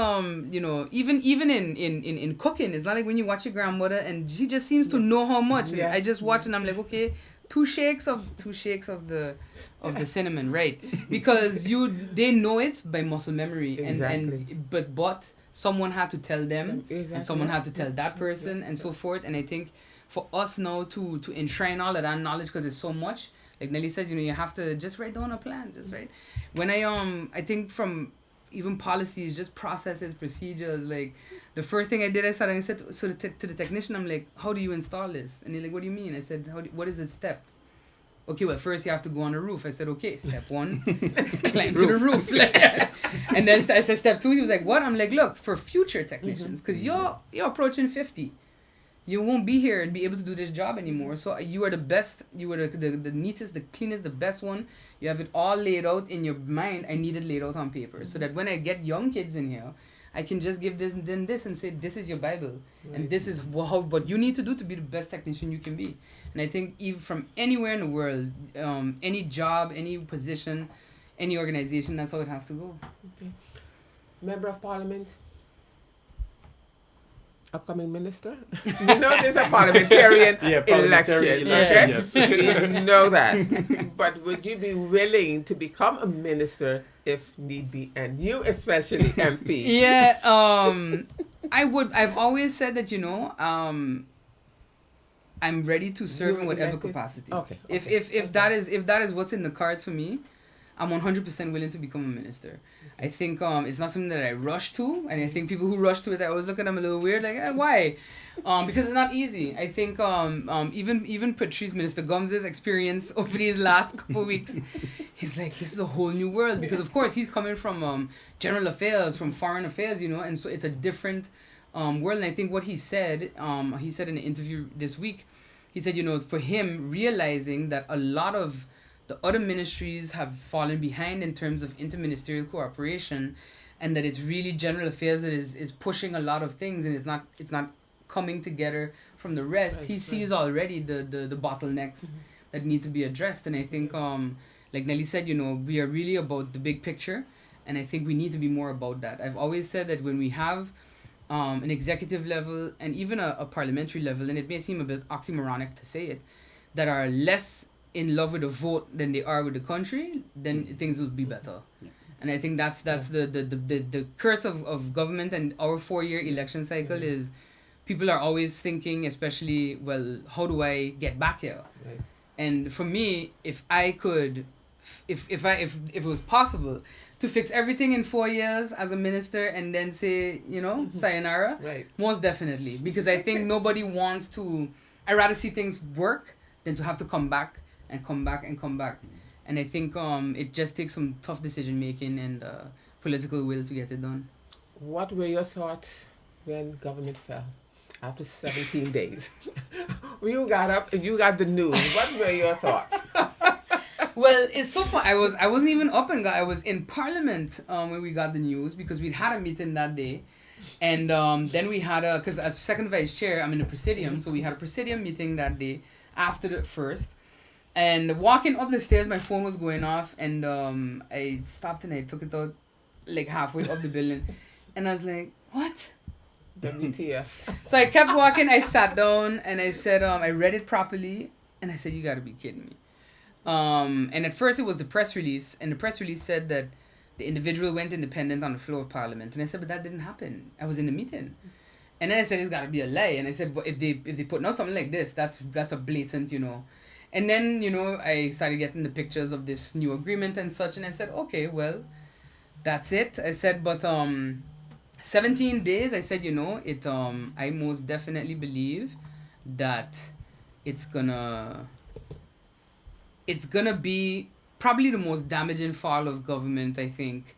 even in cooking, it's not like when you watch your grandmother and she just seems to know how much. Yeah. I just watch and I'm like, okay, two shakes of the cinnamon, right? Because they know it by muscle memory. Exactly. But someone had to tell them, and someone had to tell that person, and so forth. And I think for us now to enshrine all of that knowledge, because it's so much, like Nelly says, you have to just write down a plan, just right. When I think from even policies, just processes, procedures, like the first thing I did, I sat and I said to the technician, I'm like, how do you install this? And he's like, what do you mean? I said, what is the steps? Okay, well, first you have to go on the roof. I said, okay, step one, climb to the roof. And then I said, step two, he was like, what? I'm like, look, for future technicians, because you're approaching 50. You won't be here and be able to do this job anymore. So you are the best, you are the neatest, the cleanest, the best one. You have it all laid out in your mind. I need it laid out on paper so that when I get young kids in here, I can just give this and then this and say, this is your Bible. Right. And this is what you need to do to be the best technician you can be. And I think even from anywhere in the world, any job, any position, any organization, that's how it has to go. Okay. Member of Parliament? Upcoming minister? You know there's a parliamentarian election. Okay? Yes. You know that. But would you be willing to become a minister if need be, and you especially MP? Yeah, I would. I've always said that, I'm ready to serve in whatever capacity. Okay. If that is what's in the cards for me, I'm 100% willing to become a minister. I think it's not something that I rush to, and I think people who rush to it, I always look at them a little weird, like, why? Because it's not easy. I think even Patrice, Minister Gumbs' experience over these last couple of weeks, he's like, this is a whole new world, because of course he's coming from general affairs, from foreign affairs, and so it's a different world. And I think what he said in an interview this week, he said, for him, realizing that a lot of the other ministries have fallen behind in terms of interministerial cooperation, and that it's really general affairs that is pushing a lot of things, and it's not coming together from the rest. Right, he sees already the bottlenecks that need to be addressed. And I think like Nelly said, we are really about the big picture, and I think we need to be more about that. I've always said that when we have an executive level and even a parliamentary level, and it may seem a bit oxymoronic to say it, that are less in love with the vote than they are with the country, then things will be better. Yeah. And I think that's the curse of government and our 4-year election cycle is people are always thinking, especially, well, how do I get back here? Right. And for me, if I could, if it was possible to fix everything in 4 years as a minister and then say, sayonara, right. Most definitely. Because I think nobody wants to, I'd rather see things work than to have to come back and come back and come back. And I think it just takes some tough decision making and political will to get it done. What were your thoughts when government fell after 17 days? You got up and you got the news. What were your thoughts? Well, it's so fun. I wasn't even up and I was in Parliament when we got the news, because we'd had a meeting that day. And then we had because as second vice chair, I'm in the presidium, so we had a presidium meeting that day after the first. And walking up the stairs, my phone was going off, and I stopped and I took it out like halfway up the building. And I was like, what? WTF. So I kept walking, I sat down, and I said, I read it properly, and I said, you gotta be kidding me. And at first it was the press release, and the press release said that the individual went independent on the floor of Parliament. And I said, but that didn't happen. I was in the meeting. And then I said, it's gotta be a lie. And I said, but if they put out something like this, that's a blatant, And then, I started getting the pictures of this new agreement and such, and I said, okay, well, that's it. I said, but 17 days, I said, I most definitely believe that it's gonna be probably the most damaging fall of government, I think,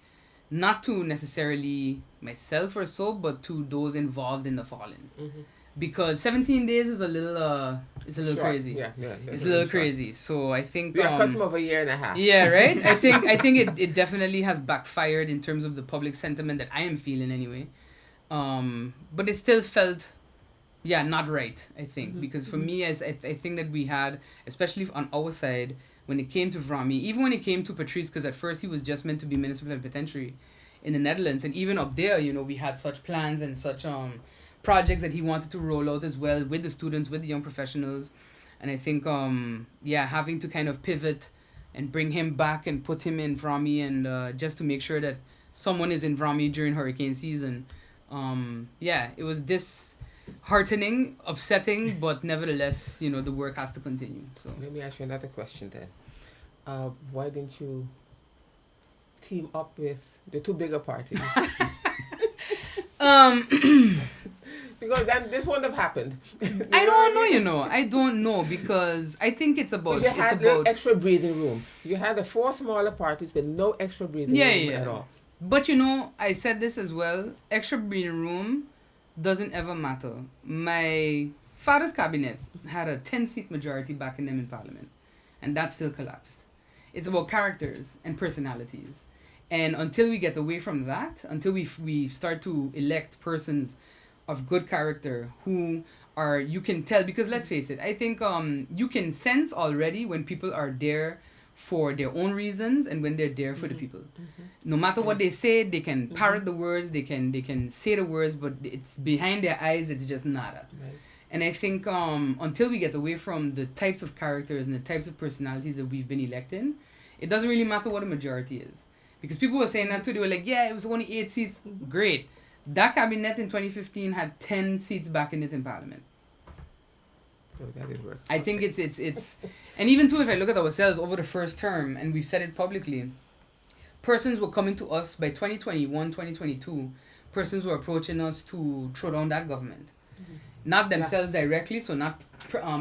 not to necessarily myself or so, but to those involved in the falling. Mm-hmm. Because 17 days is a little it's a little Short. crazy. Yeah, yeah. It's a little crazy. So I think We are custom of a year and a half. yeah, right? I think it definitely has backfired in terms of the public sentiment that I am feeling anyway. But it still felt not right, I think. Because for me, I think that we had, especially on our side, when it came to Vrami, even when it came to Patrice, because at first he was just meant to be Minister Plenipotentiary in the Netherlands. And even up there, we had such plans and such projects that he wanted to roll out as well with the students, with the young professionals. And I think, having to kind of pivot and bring him back and put him in Vrami and just to make sure that someone is in Vrami during hurricane season. It was disheartening, upsetting, but nevertheless, the work has to continue. So Let me ask you another question then. Why didn't you team up with the two bigger parties? Because then this wouldn't have happened. I don't know, I don't know, because I think it's about You had no extra breathing room. You had the four smaller parties with no extra breathing room at all. But I said this as well. Extra breathing room doesn't ever matter. My father's cabinet had a 10-seat majority backing them in parliament, and that still collapsed. It's about characters and personalities. And until we get away from that, until we start to elect persons of good character who are, you can tell, because let's face it, I think you can sense already when people are there for their own reasons and when they're there for the people. No matter what they say, they can parrot the words, they can say the words, but it's behind their eyes, it's just nada. Right. And I think until we get away from the types of characters and the types of personalities that we've been electing, it doesn't really matter what a majority is. Because people were saying that too, they were like, yeah, it was only 8 seats. Great. That cabinet in 2015 had 10 seats backing it in parliament. So that didn't work. I think it's and even too, if I look at ourselves over the first term, and we've said it publicly, persons were coming to us by 2021, 2022, persons were approaching us to throw down that government. Not themselves directly, so not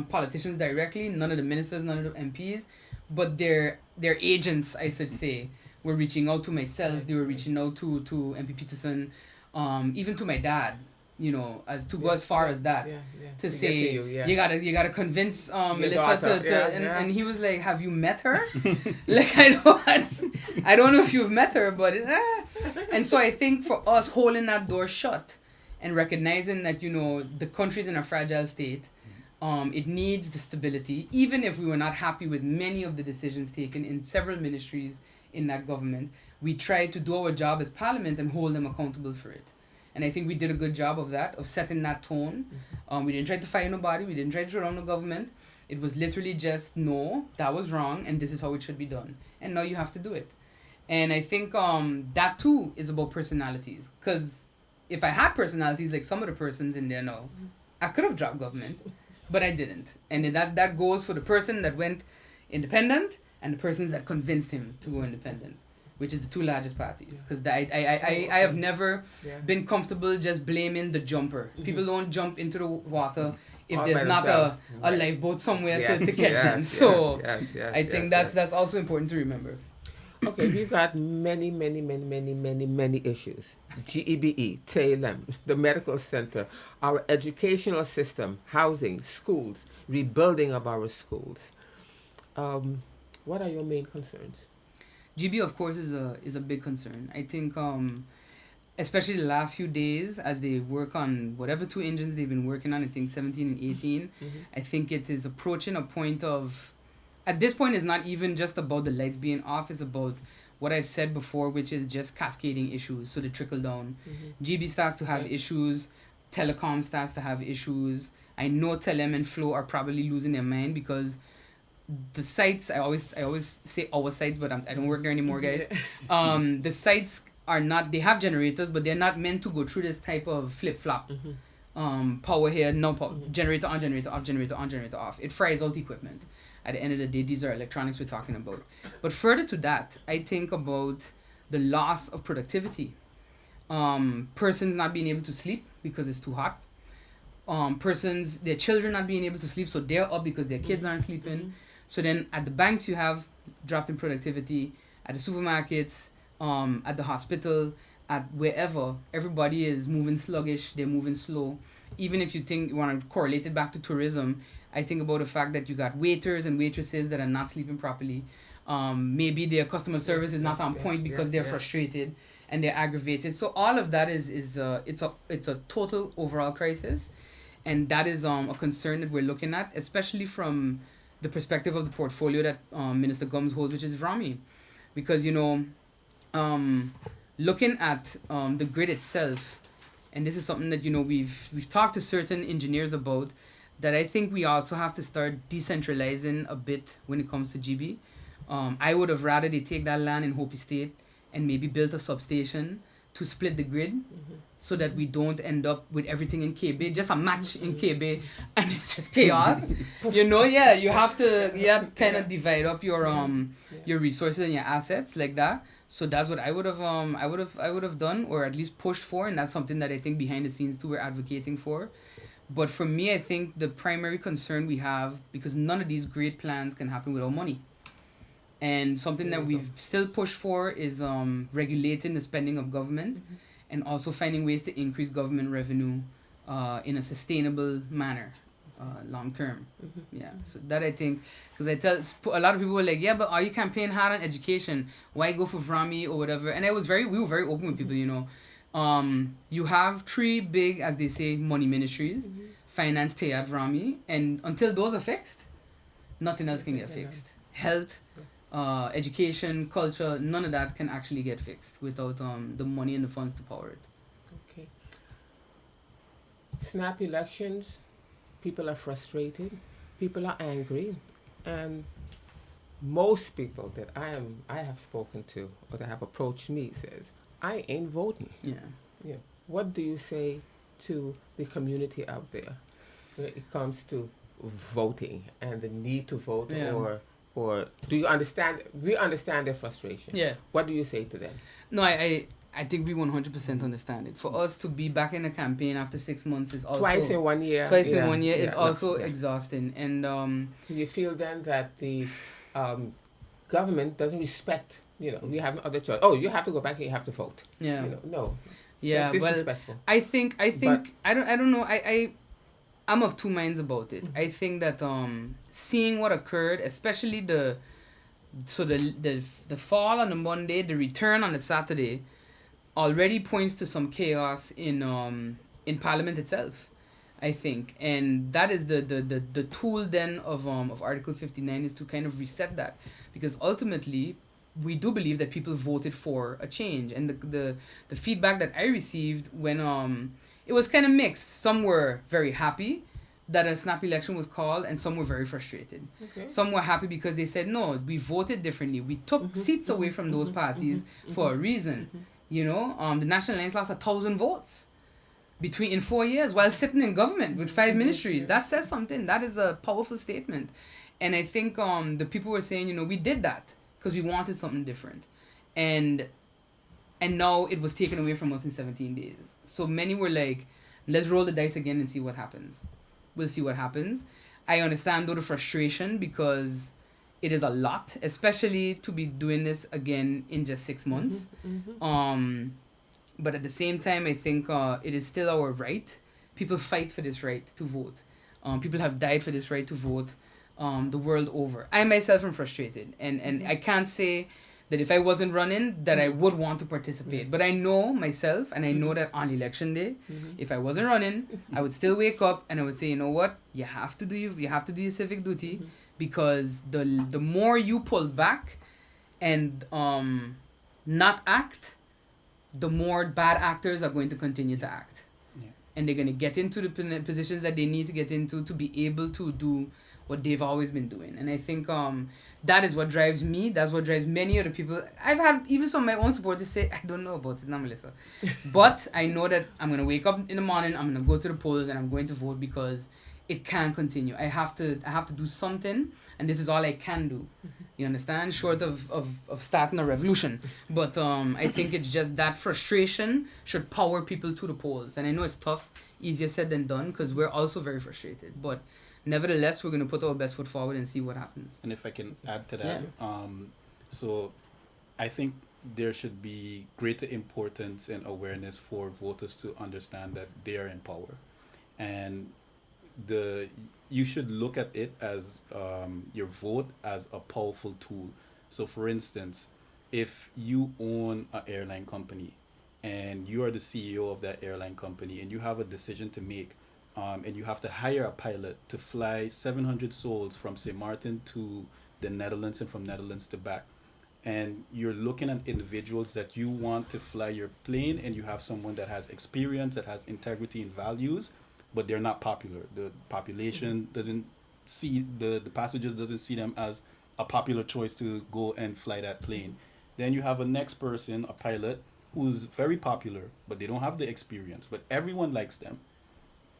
politicians directly, none of the ministers, none of the MPs, but their agents, I should say, were reaching out to myself, they were reaching out to MP Peterson, even to my dad, as to go as far as that, to say you gotta convince Melissa and he was like, have you met her? Like, I don't know if you've met her, but and so I think for us holding that door shut and recognizing that the country's in a fragile state, it needs the stability, even if we were not happy with many of the decisions taken in several ministries in that government. We tried to do our job as parliament and hold them accountable for it. And I think we did a good job of that, of setting that tone. We didn't try to fire nobody. We didn't try to throw down the government. It was literally just, no, that was wrong, and this is how it should be done. And now you have to do it. And I think that too is about personalities. Because if I had personalities like some of the persons in there now, I could have dropped government, but I didn't. And that goes for the person that went independent and the persons that convinced him to go independent, which is the two largest parties. Because I have never been comfortable just blaming the jumper. People don't jump into the water if there's not a lifeboat somewhere to catch them. So I think that's also important to remember. Okay, we've got many issues. GEBE, TALM, the medical center, our educational system, housing, schools, rebuilding of our schools. What are your main concerns? GB, of course, is a big concern. I think, especially the last few days, as they work on whatever two engines they've been working on, I think 17 and 18, I think it is approaching a point of, at this point, it's not even just about the lights being off, it's about what I've said before, which is just cascading issues, so they trickle down. GB starts to have issues, telecom starts to have issues. I know Telem and Flow are probably losing their mind because the sites, I always say our sites, but I don't work there anymore, guys. The sites are not, they have generators, but they're not meant to go through this type of flip-flop. Power here, no power, generator on, generator off, generator on, generator off. It fries out equipment. At the end of the day, these are electronics we're talking about. But further to that, I think about the loss of productivity. Persons not being able to sleep because it's too hot. Persons, their children not being able to sleep, so they're up because their kids aren't sleeping. So then at the banks you have dropped in productivity. At the supermarkets, at the hospital, at wherever, everybody is moving sluggish, they're moving slow. Even if you want to correlate it back to tourism, I think about the fact that you got waiters and waitresses that are not sleeping properly. Maybe their customer service is not on point because they're frustrated and they're aggravated. So all of that is it's a total overall crisis, and that is a concern that we're looking at, especially from the perspective of the portfolio that Minister Gumbs holds, which is VRAMI, because looking at the grid itself, and this is something that we've talked to certain engineers about, that I think we also have to start decentralizing a bit when it comes to GB. I would have rather they take that land in Hopi State and maybe built a substation to split the grid, so that we don't end up with everything in KB, just a match in KB, and it's just chaos. You have to kind of divide up your resources and your assets like that. So that's what I would have done, or at least pushed for, and that's something that I think behind the scenes too we're advocating for. But for me, I think the primary concern we have, because none of these great plans can happen without money. And something that we've still pushed for is regulating the spending of government, and also finding ways to increase government revenue in a sustainable manner, long term. Yeah, so that I think, because I tell a lot of people were like, yeah, but are you campaigning hard on education? Why go for VRAMI or whatever? And we were very open with people, you have three big, as they say, money ministries, finance, TEAD, VRAMI, and until those are fixed, nothing else can get fixed. Health, education, culture, none of that can actually get fixed without the money and the funds to power it. Okay. Snap elections, people are frustrated, people are angry, and most people that I have spoken to or that have approached me says, I ain't voting. Yeah. What do you say to the community out there when it comes to voting and the need to vote, or do you understand? We understand their frustration. Yeah. What do you say to them? No, I think we 100% understand it. For us to be back in a campaign after 6 months is also Twice in 1 year. in 1 year is also exhausting. And do you feel then that the government doesn't respect? We have no other choice. Oh, you have to go back and you have to vote. Yeah. No. Yeah. They're disrespectful. Well, I think I don't know. I'm of two minds about it. I think that seeing what occurred, especially the fall on the Monday, the return on the Saturday, already points to some chaos in Parliament itself, I think. And that is the tool then of Article 59 is to kind of reset that, because ultimately we do believe that people voted for a change. And the feedback that I received when it was kind of mixed. Some were very happy that a snap election was called, and some were very frustrated. Okay. Some were happy because they said, no, we voted differently. We took seats away from those parties for a reason. The National Alliance lost 1,000 votes in 4 years while sitting in government with 5 ministries. That says something. That is a powerful statement. And I think the people were saying, we did that because we wanted something different. And now it was taken away from us in 17 days. So many were like, let's roll the dice again and see what happens. We'll see what happens. I understand though the frustration, because it is a lot, especially to be doing this again in just 6 months. But at the same time, I think it is still our right. People fight for this right to vote. People have died for this right to vote the world over. I myself am frustrated, and I can't say that if I wasn't running, that I would want to participate. But I know myself, and I know that on election day, if I wasn't running, I would still wake up and I would say, you know what, you have to do your civic duty, because the more you pull back and not act, the more bad actors are going to continue to act. Yeah. And they're going to get into the positions that they need to get into to be able to do what they've always been doing. And I think that is what drives me. That's what drives many other people. I've had even some of my own supporters say, I don't know about it now, Melissa. But I know that I'm going to wake up in the morning, I'm going to go to the polls, and I'm going to vote, because it can't continue. I have to do something, and this is all I can do. You understand? Short of starting a revolution. But I think it's just that frustration should power people to the polls. And I know it's tough, easier said than done, because we're also very frustrated. But nevertheless, we're going to put our best foot forward and see what happens. And if I can add to that, so I think there should be greater importance and awareness for voters to understand that they are in power, and the you should look at it as your vote as a powerful tool. So, for instance, if you own an airline company and you are the CEO of that airline company and you have a decision to make, and you have to hire a pilot to fly 700 souls from St. Martin to the Netherlands and from Netherlands to back, and you're looking at individuals that you want to fly your plane, and you have someone that has experience, that has integrity and values, but they're not popular. The population doesn't see the passengers doesn't see them as a popular choice to go and fly that plane. Then you have a next person, a pilot, who's very popular, but they don't have the experience, but everyone likes them,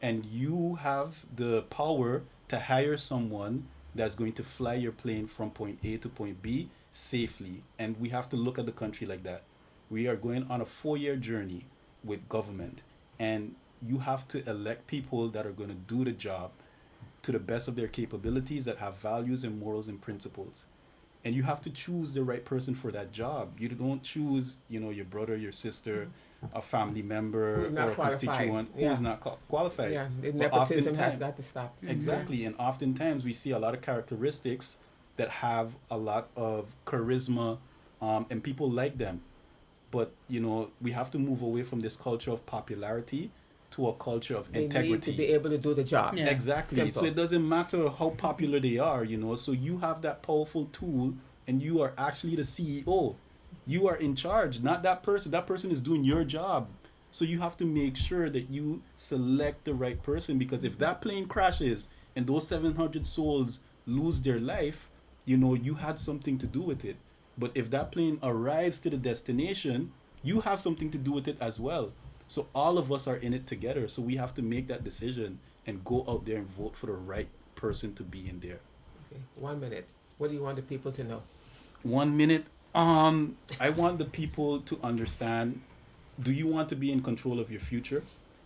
and you have the power to hire someone that's going to fly your plane from point A to point B safely. And we have to look at the country like that. We are going on a 4-year journey with government, and you have to elect people that are going to do the job to the best of their capabilities, that have values and morals and principles. And you have to choose the right person for that job. You don't choose, your brother, your sister, a family member, or a constituent who is not qualified. Yeah, the But nepotism has oftentimes, got to stop. exactly, and oftentimes we see a lot of characteristics that have a lot of charisma, and people like them. But we have to move away from this culture of popularity to a culture of They need to integrity. be able to do the job. Yeah. Exactly. Simple. So it doesn't matter how popular they are, So you have that powerful tool, and you are actually the CEO. You are in charge, not that person. That person is doing your job. So you have to make sure that you select the right person, because if that plane crashes and those 700 souls lose their life, you had something to do with it. But if that plane arrives to the destination, you have something to do with it as well. So all of us are in it together. So we have to make that decision and go out there and vote for the right person to be in there. Okay. 1 minute. What do you want the people to know? 1 minute. I want the people to understand, do you want to be in control of your future?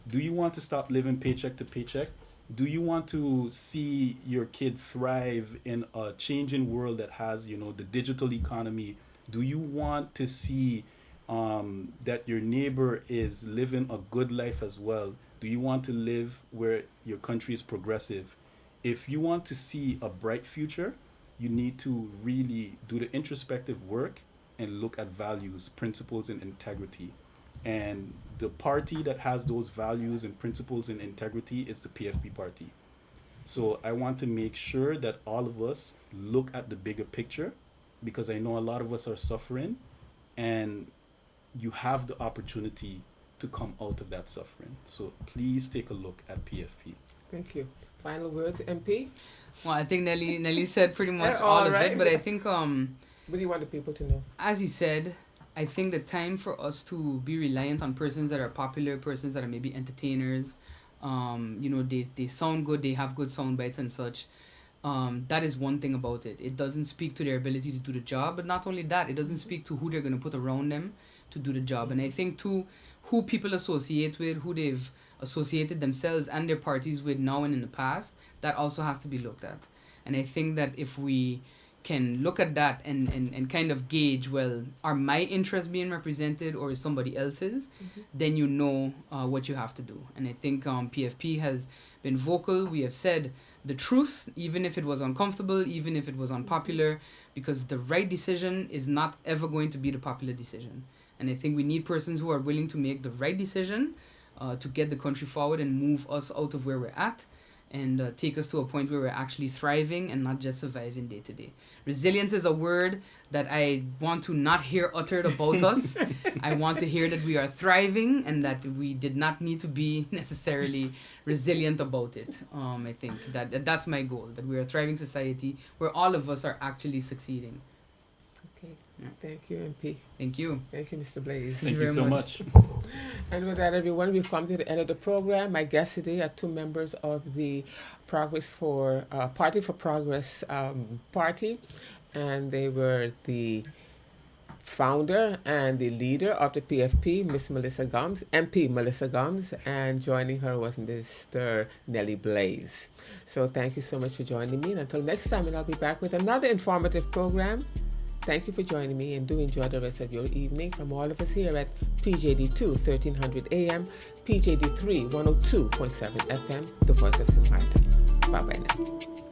Do you want to stop living paycheck to paycheck? Do you want to see your kid thrive in a changing world that has, the digital economy? Do you want to see that your neighbor is living a good life as well? Do you want to live where your country is progressive? If you want to see a bright future, you need to really do the introspective work and look at values, principles, and integrity. And the party that has those values and principles and integrity is the PFP party. So I want to make sure that all of us look at the bigger picture, because I know a lot of us are suffering, and you have the opportunity to come out of that suffering. So please take a look at PFP. Thank you. Final words, MP? Well, I think Nelly said pretty much All all of right. it, but I think What do you want the people to know? as he said, I think the time for us to be reliant on persons that are popular, persons that are maybe entertainers, they sound good, they have good sound bites and such. That is one thing about it. It doesn't speak to their ability to do the job, but not only that, it doesn't speak to who they're going to put around them to do the job. And I think too, who people associate with, who they've associated themselves and their parties with now and in the past, that also has to be looked at. And I think that if we can look at that and kind of gauge, well, are my interests being represented or is somebody else's, then you know what you have to do. And I think PFP has been vocal. We have said the truth, even if it was uncomfortable, even if it was unpopular, because the right decision is not ever going to be the popular decision. And I think we need persons who are willing to make the right decision to get the country forward and move us out of where we're at, and take us to a point where we're actually thriving and not just surviving day to day. Resilience is a word that I want to not hear uttered about us. I want to hear that we are thriving and that we did not need to be necessarily resilient about it. I think that's my goal, that we're a thriving society where all of us are actually succeeding. Okay. Yeah. Thank you, MP. Thank you. Thank you, Mr. Blaise. Thank you very so much. much. And with that, everyone, we've come to the end of the program. My guests today are two members of the Party for Progress party, and they were the founder and the leader of the PFP, Miss Melissa Gumbs, MP Melissa Gumbs, and joining her was Mr. Nelly Blaise. So thank you so much for joining me, and until next time, and I'll be back with another informative program. Thank you for joining me, and do enjoy the rest of your evening from all of us here at PJD2 1300 AM, PJD3 102.7 FM, the voice of St. Martin. Bye-bye now.